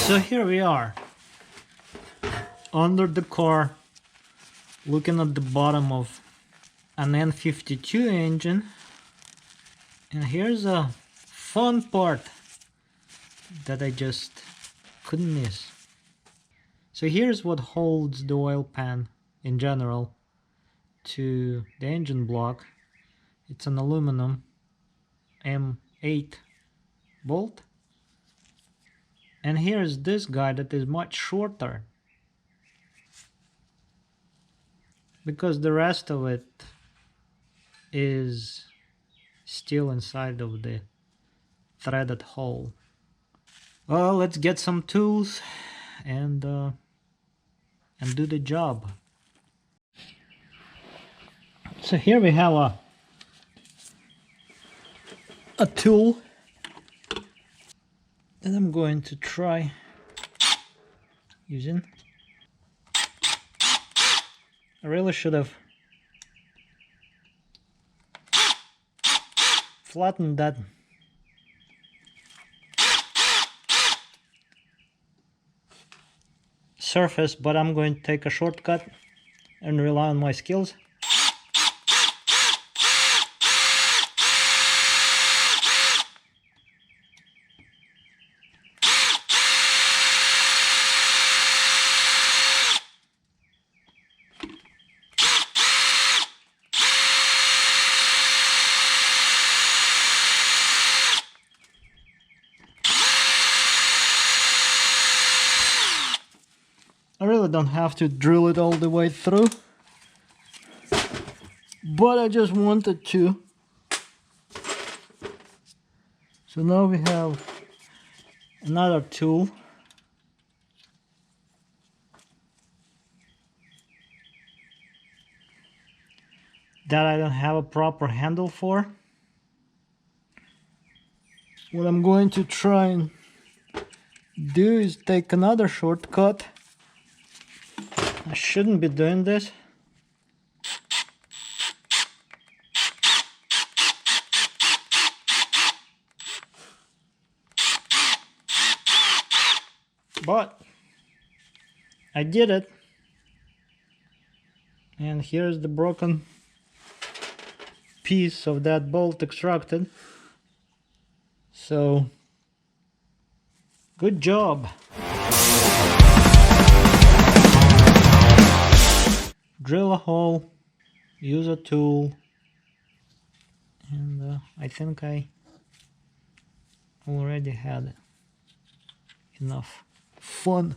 So here we are under the car, looking at the bottom of an N52 engine, and here's a fun part that I just couldn't miss. So here's what holds the oil pan in general to the engine block. It's an aluminum M8 bolt, and here's this guy that is much shorter, because the rest of it is still inside of the threaded hole. Well, let's get some tools and do the job. So here we have a tool that I'm going to try using. I really should have flattened that surface, but I'm going to take a shortcut and rely on my skills. I really don't have to drill it all the way through, but I just wanted to. So now we have another tool that I don't have a proper handle for. What I'm going to try and do is take another shortcut. I shouldn't be doing this. But I did it. And here's the broken piece of that bolt extracted. So, good job. Drill a hole, use a tool, and I think I already had enough fun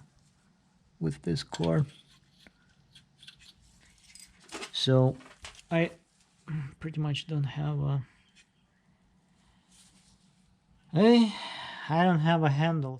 with this car. So I pretty much don't have I don't have a handle.